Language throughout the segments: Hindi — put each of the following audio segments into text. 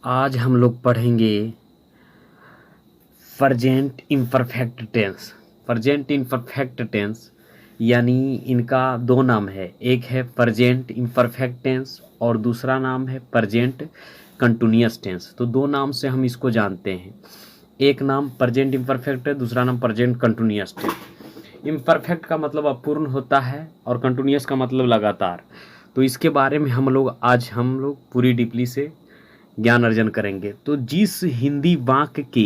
आज हम लोग पढ़ेंगे present imperfect tense. Present imperfect tense यानी इनका दो नाम है, एक है प्रेजेंट इम्परफेक्ट टेंस और दूसरा नाम है प्रेजेंट कंटिन्यूअस टेंस। तो दो नाम से हम इसको जानते हैं, एक नाम प्रेजेंट इम्परफेक्ट है, दूसरा नाम प्रेजेंट कंटिन्यूअस टेंस। इम्परफेक्ट का मतलब अपूर्ण होता है और कंटिन्यूअस का मतलब लगातार। तो इसके बारे में हम लोग पूरी डीपली से ज्ञान अर्जन करेंगे। तो जिस हिंदी वाक्य के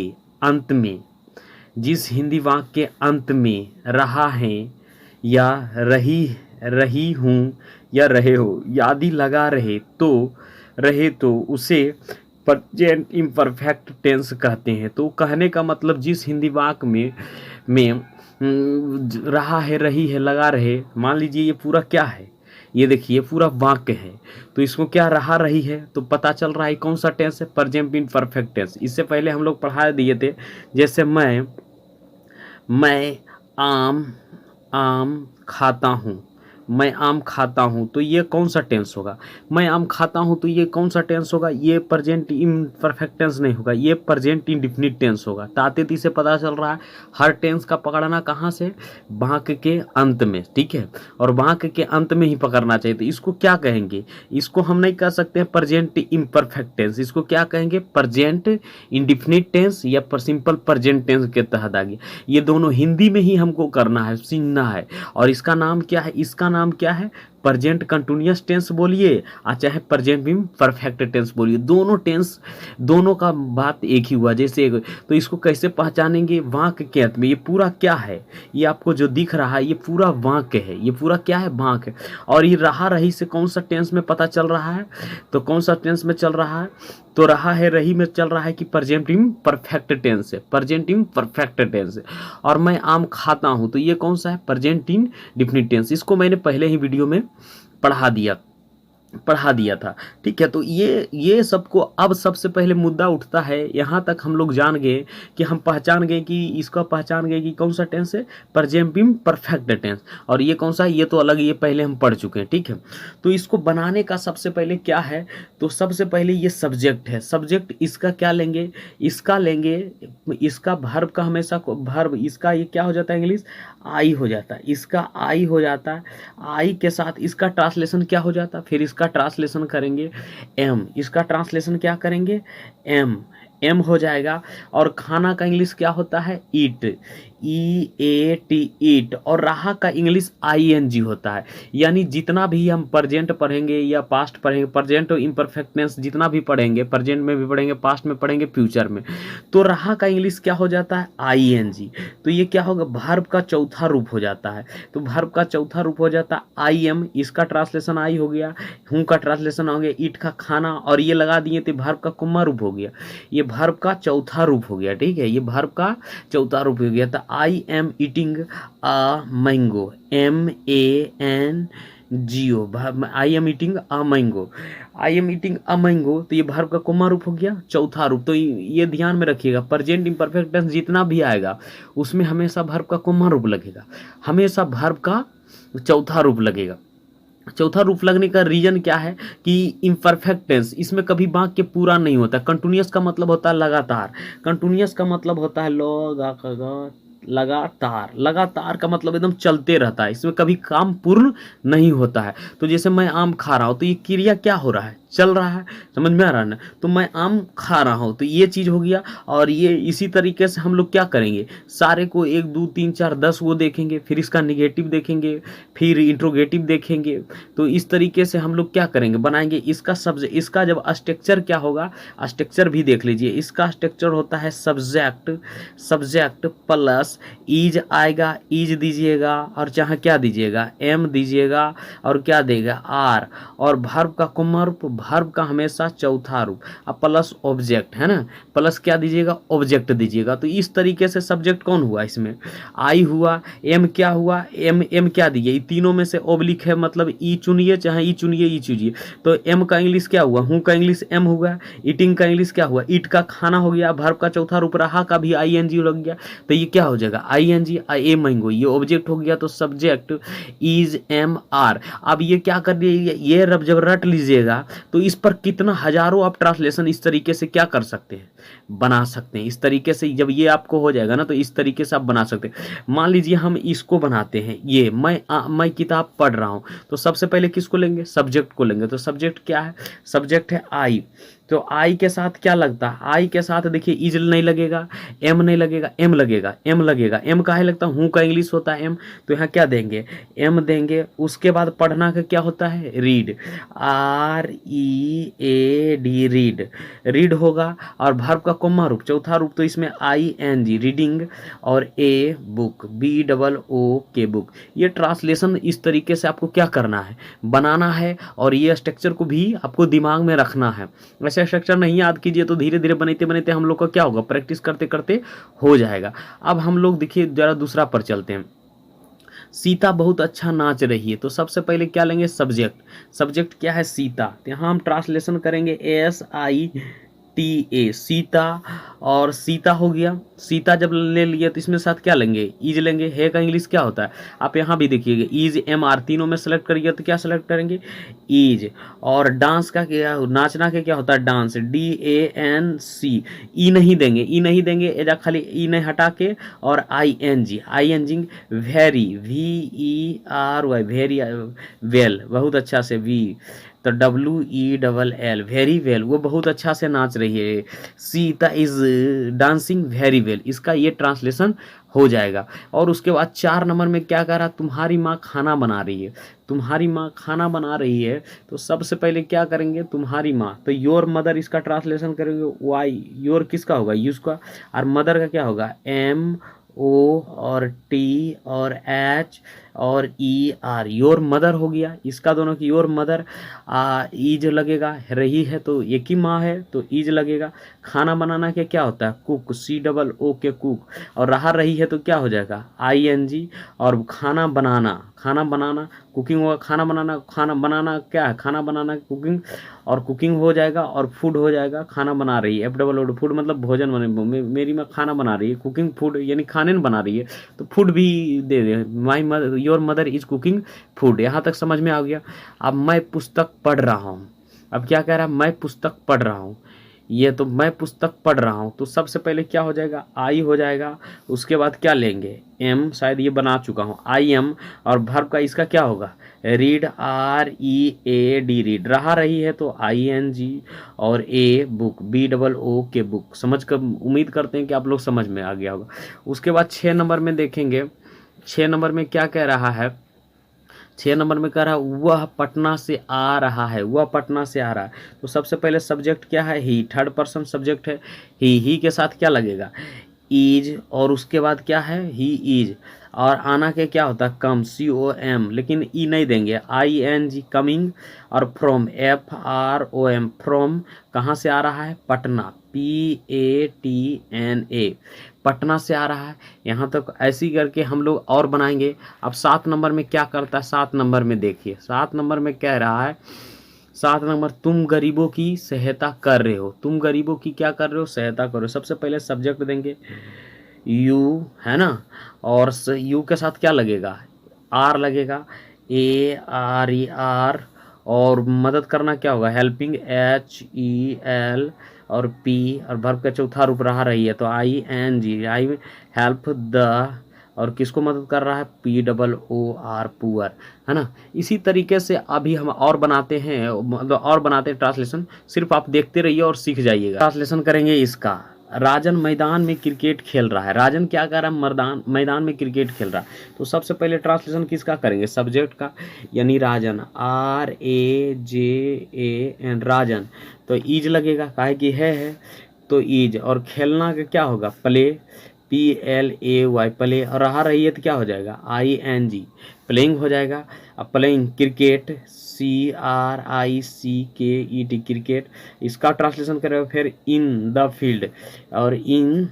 अंत में रहा है या रही हूँ या रहे हो आदि लगा रहे तो उसे प्रेजेंट इम्परफेक्ट टेंस कहते हैं। तो कहने का मतलब जिस हिंदी वाक्य में रहा है, रही है, लगा रहे, मान लीजिए ये पूरा क्या है, ये देखिए पूरा वाक्य है, तो इसको क्या रहा रही है, तो पता चल रहा है कौन सा टेंस है, प्रेजेंट इम्परफेक्ट टेंस। इससे पहले हम लोग पढ़ा दिए थे, जैसे मैं आम आम खाता हूँ, मैं आम खाता हूँ, तो ये कौन सा टेंस होगा, मैं आम खाता हूँ, तो ये कौन सा टेंस होगा, ये प्रेजेंट इम्परफेक्ट टेंस नहीं होगा, ये प्रेजेंट इंडेफिनिट टेंस होगा। ताते से पता चल रहा है हर टेंस का पकड़ना कहाँ से, वाक्य के अंत में, ठीक है, और वाक्य के अंत में ही पकड़ना चाहिए। तो इसको क्या कहेंगे, इसको हम नहीं कह सकते हैं प्रेजेंट इम्परफेक्ट टेंस, इसको क्या कहेंगे, प्रेजेंट इंडेफिनिट टेंस या सिंपल प्रेजेंट टेंस के तहत आ गया। ये दोनों हिंदी में ही हमको करना है, सीखना है। और इसका नाम क्या है, इसका नाम क्या है, प्रेजेंट कंटिन्यूअस टेंस बोलिए और चाहे प्रेजेंट परफेक्ट टेंस बोलिए, दोनों टेंस, दोनों का बात एक ही हुआ जैसे। तो इसको कैसे पहचानेंगे, वाक्य के अंत में ये पूरा क्या है, ये आपको जो दिख रहा है ये पूरा वाक्य है, ये पूरा क्या है, वाक्य। और ये रहा रही से कौन सा टेंस में पता चल रहा है, तो कौन सा टेंस में चल रहा है, तो रहा है रही में चल रहा है कि प्रेजेंट परफेक्ट टेंस है, प्रेजेंट परफेक्ट टेंस है। और मैं आम खाता हूं, तो ये कौन सा है, प्रेजेंट इंडेफिनिट टेंस। इसको मैंने पहले ही वीडियो में पढ़ा दिया था, ठीक है। तो ये सबको अब सबसे पहले मुद्दा उठता है, यहाँ तक हम लोग जान गए कि हम पहचान गए कि इसका पहचान गए कि कौन सा टेंस है, प्रेजेंट परफेक्ट टेंस, और ये कौन सा है, ये तो अलग, ये पहले हम पढ़ चुके हैं, ठीक है। तो इसको बनाने का सबसे पहले क्या है, तो सबसे पहले ये सब्जेक्ट है, सब्जेक्ट इसका क्या लेंगे, इसका वर्ब का हमेशा वर्ब, इसका ये क्या हो जाता है, इंग्लिश आई हो जाता है, इसका आई हो जाता है, आई के साथ इसका ट्रांसलेशन क्या हो जाता है, फिर इसका ट्रांसलेशन करेंगे एम, इसका ट्रांसलेशन क्या करेंगे, एम हो जाएगा। और खाना का इंग्लिश क्या होता है, ईट, EAT ईट। और रहा का इंग्लिश ING होता है। यानी जितना भी हम प्रेजेंट पढ़ेंगे या पास्ट पढ़ेंगे, प्रेजेंट और इम्परफेक्टनेस जितना भी पढ़ेंगे, प्रेजेंट में भी पढ़ेंगे, पास्ट में पढ़ेंगे, फ्यूचर में, तो रहा का इंग्लिश क्या हो जाता है, ING। तो ये क्या होगा, वर्ब का चौथा रूप हो जाता है। तो वर्ब का चौथा रूप हो जाता है IM, इसका ट्रांसलेशन आई हो गया, हूँ का ट्रांसलेशन हो गया ईट का खाना, और ये लगा दिए तो वर्ब का कुम्मा रूप हो गया, ये वर्ब का चौथा रूप हो गया, ठीक है, ये वर्ब का चौथा रूप हो गया। तो I am eating a mango, MANGO, I am eating a mango, I am eating a mango, तो ये वर्ब का कुम्मा रूप हो गया, चौथा रूप। तो ये ध्यान में रखिएगा, प्रेजेंट इम्परफेक्ट टेंस जितना भी आएगा उसमें हमेशा वर्ब का कुम्मा रूप लगेगा, हमेशा वर्ब का चौथा रूप लगेगा। चौथा रूप लगने का रीजन क्या है कि इम्परफेक्ट टेंस इसमें कभी वाक्य पूरा नहीं होता। कंटिन्यूअस का मतलब होता है लगातार, कंटिन्यूअस का मतलब होता है लगातार, लगातार का मतलब एकदम चलते रहता है, इसमें कभी काम पूर्ण नहीं होता है। तो जैसे मैं आम खा रहा हूँ, तो ये क्रिया क्या हो रहा है, चल रहा है, समझ में आ रहा है ना। तो मैं आम खा रहा हूँ, तो ये चीज़ हो गया। और ये इसी तरीके से हम लोग क्या करेंगे, सारे को 1 2 3 4 10 वो देखेंगे, फिर इसका निगेटिव देखेंगे, फिर इंट्रोगेटिव देखेंगे। तो इस तरीके से हम लोग क्या करेंगे, बनाएंगे इसका सब्जेक्ट, इसका जब स्ट्रक्चर क्या होगा, स्ट्रक्चर भी देख लीजिए। इसका स्ट्रक्चर होता है सब्जेक्ट प्लस इज आएगा, इज दीजिएगा, और चाहे क्या दीजिएगा, एम दीजिएगा, और क्या देगा, आर, और वर्ब का कुम्मा रूप, वर्ब का हमेशा चौथा रूप, अब प्लस ऑब्जेक्ट है ना, प्लस क्या दीजिएगा, ऑब्जेक्ट दीजिएगा। तो इस तरीके से सब्जेक्ट कौन हुआ, इसमें आई हुआ, एम क्या हुआ, एम क्या दीजिए, तीनों में से ओब्लिक है, मतलब ई चुनिए, चाहे ई चुनिए, ई चुनिए। तो एम का इंग्लिश क्या हुआ, हूँ का इंग्लिश एम हुआ, ईटिंग का इंग्लिश क्या हुआ, ईट का खाना हो गया, वर्ब का चौथा रूप रहा का भी ING लग गया। तो ये क्या हो जगह ING ए मैंगो, ये ऑब्जेक्ट हो गया, तो सब्जेक्ट इज MR। अब ये क्या कर दिए, ये रब जब रट लीजिएगा तो इस पर कितना हजारों आप ट्रांसलेशन इस तरीके से क्या कर सकते हैं, बना सकते हैं। इस तरीके से जब ये आपको हो जाएगा ना तो इस तरीके से आप बना सकते हैं। मान लीजिए हम इसको बनाते हैं, ये मैं किताब पढ़ रहा हूँ, तो सबसे पहले किसको लेंगे, सब्जेक्ट को लेंगे। तो सब्जेक्ट क्या है, सब्जेक्ट है आई। तो आई के साथ क्या लगता है, आई के साथ देखिए इज नहीं लगेगा, एम नहीं लगेगा, एम लगेगा, एम लगेगा। एम काहे लगता है, हूँ का इंग्लिश होता है एम, तो यहाँ क्या देंगे, एम देंगे। उसके बाद पढ़ना का क्या होता है, रीड, READ, रीड, रीड होगा। और वर्ब का कोमा रूप, चौथा रूप, तो इसमें ING, रीडिंग, और ए बुक, BOOK, बुक। ये ट्रांसलेशन इस तरीके से आपको क्या करना है, बनाना है, और ये स्ट्रक्चर को भी आपको दिमाग में रखना है। वैसे स्ट्रक्चर नहीं याद कीजिए तो धीरे धीरे बनते बनते हम लोग का क्या होगा, प्रैक्टिस करते करते हो जाएगा। अब हम लोग देखिए जरा दूसरा पर चलते हैं। सीता बहुत अच्छा नाच रही है, तो सबसे पहले क्या लेंगे, सब्जेक्ट। सब्जेक्ट क्या है, सीता। तो यहाँ हम ट्रांसलेशन करेंगे SITA, सीता। और सीता हो गया, सीता जब ले लिए तो इसमें साथ क्या लेंगे, ईज लेंगे। है का इंग्लिश क्या होता है, आप यहाँ भी देखिएगा, ईज MR, तीनों में सेलेक्ट करिए तो क्या सेलेक्ट करेंगे, ईज। और डांस का क्या, नाचना के क्या होता है, डांस, DANC। ई नहीं देंगे, ई नहीं देंगे, एजा खाली ई नहीं हटा के, और ING, very, VERY, very well, बहुत अच्छा से, वी, तो WELL, वेरी वेल, वो बहुत अच्छा से नाच रही है। Sita is dancing very well, इसका ये ट्रांसलेशन हो जाएगा। और उसके बाद 4 नंबर में क्या कह रहा, तुम्हारी माँ खाना बना रही है। तुम्हारी माँ खाना बना रही है, तो सबसे पहले क्या करेंगे, तुम्हारी माँ, तो योर मदर, इसका ट्रांसलेशन करेंगे वाई। योर किसका होगा, यूज का, और मदर का क्या होगा, MO और T और H और ER, योर मदर हो गया। इसका दोनों की योर मदर, ईज लगेगा, रही है तो एक ही माँ है तो ईज लगेगा। खाना बनाना के क्या होता है, कुक, COO, कुक। और रहा रही है तो क्या हो जाएगा, ING। और खाना बनाना, खाना बनाना, कुकिंग होगा, खाना बनाना क्या है, खाना बनाना कुकिंग, और कुकिंग हो जाएगा, और फूड हो जाएगा, खाना बना रही है, FOOD, फूड मतलब भोजन बने, मेरी माँ खाना बना रही है, कुकिंग फूड यानी खाने न बना रही है, तो फूड भी दे दे, my mother, your mother is cooking food. यहाँ तक समझ में आ गया। अब मैं पुस्तक पढ़ रहा हूँ, अब क्या कह रहा है, मैं पुस्तक पढ़ रहा हूँ, ये तो मैं पुस्तक पढ़ रहा हूँ, तो सबसे पहले क्या हो जाएगा, आई हो जाएगा। उसके बाद क्या लेंगे, एम, शायद ये बना चुका हूँ, IM। और वर्ब का इसका क्या होगा, रीड, READ, रीड। रहा रही है तो ING। और ए बुक, BOOK, बुक। समझ कर उम्मीद करते हैं कि आप लोग समझ में आ गया होगा। उसके बाद 6 नंबर में देखेंगे, 6 नंबर में क्या कह रहा है, 6 नंबर में कह रहा है वह पटना से आ रहा है, वह पटना से आ रहा है। तो सबसे पहले सब्जेक्ट क्या है, ही, थर्ड पर्सन सब्जेक्ट है, ही के साथ क्या लगेगा, इज। और उसके बाद क्या है, ही इज। और आना के क्या होता है, कम, COM, लेकिन ई नहीं देंगे, ING, कमिंग। और फ्रॉम, FROM, फ्रॉम, कहाँ से आ रहा है, पटना, PATNA, पटना से आ रहा है। यहाँ तक ऐसी करके हम लोग और बनाएंगे। अब 7 नंबर में क्या करता है, 7 नंबर में देखिए, 7 नंबर में कह रहा है, 7 नंबर, तुम गरीबों की सहायता कर रहे हो, तुम गरीबों की क्या कर रहे हो, सहायता कर रहे हो। सबसे पहले सब्जेक्ट देंगे यू, है ना, और यू के साथ क्या लगेगा, आर लगेगा, ARER। और मदद करना क्या होगा, हेल्पिंग, HEL। और P, और वर्ब का चौथा रूप रहा रही है तो ING, आई, हेल्प द। और किसको मदद कर रहा है, POOR, पुअर, है ना। इसी तरीके से अभी हम और बनाते हैं, मतलब और बनाते हैं ट्रांसलेशन, सिर्फ आप देखते रहिए और सीख जाइएगा। ट्रांसलेशन करेंगे इसका, राजन मैदान में क्रिकेट खेल रहा है। राजन क्या कर रहा है, मैदान में क्रिकेट खेल रहा है। तो सबसे पहले ट्रांसलेशन किसका करेंगे, सब्जेक्ट का, यानी राजन, RAJAN, राजन। तो ईज लगेगा, काहे कि है तो ईज। और खेलना का क्या होगा, प्ले, PLAY, प्ले। और रहा रही है तो क्या हो जाएगा, ING, प्लेइंग हो जाएगा। अब प्लेइंग, क्रिकेट, CRICKET, क्रिकेट। इसका ट्रांसलेशन करेगा फिर इन द फील्ड, और in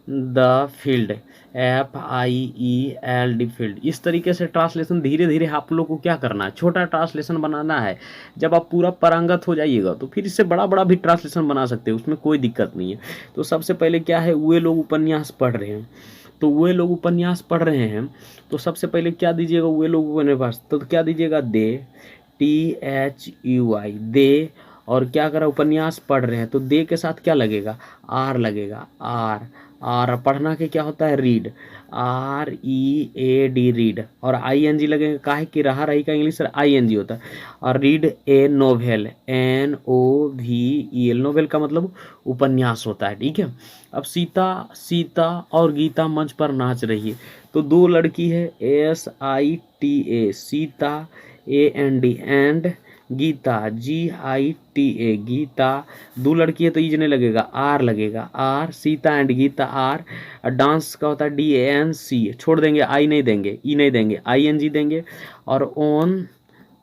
the field, FIELD, field. इस तरीके से ट्रांसलेशन धीरे धीरे आप लोग को क्या करना है, छोटा ट्रांसलेशन बनाना है। जब आप पूरा पारंगत हो जाइएगा तो फिर इससे बड़ा बड़ा भी ट्रांसलेशन बना सकते हैं, उसमें कोई दिक्कत नहीं है। तो सबसे पहले क्या है, वे लोग उपन्यास पढ़ रहे हैं, तो वे लोग उपन्यास पढ़ रहे हैं, तो सबसे पहले क्या दीजिएगा, वे लोग उपन्यास, तो क्या दीजिएगा, दे, THUI, दे, और क्या करा, उपन्यास पढ़ रहे हैं, तो दे के साथ क्या लगेगा, आर लगेगा, आर, और पढ़ना के क्या होता है, रीड, READ, रीड, और ING लगेगा, काहे कि रहा रही का इंग्लिश ING होता है, और रीड ए नोवेल, NOVEL, नोवेल का मतलब उपन्यास होता है, ठीक है। अब सीता और गीता मंच पर नाच रही है, तो दो लड़की है, SITA, Sita, AND, and Gita, GITA, Gita, दो लड़की है तो ई नहीं लगेगा, आर लगेगा, are, Sita and Gita are, dance का होता है DANC, छोड़ देंगे, आई नहीं देंगे, ई नहीं देंगे, ING देंगे, और ऑन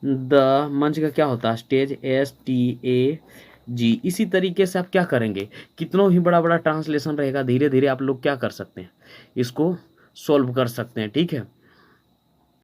द मंच का क्या होता है, स्टेज, STAG। इसी तरीके से आप क्या करेंगे, कितना ही बड़ा बड़ा ट्रांसलेशन रहेगा, धीरे धीरे आप लोग क्या कर सकते हैं, इसको सॉल्व कर सकते हैं, ठीक है।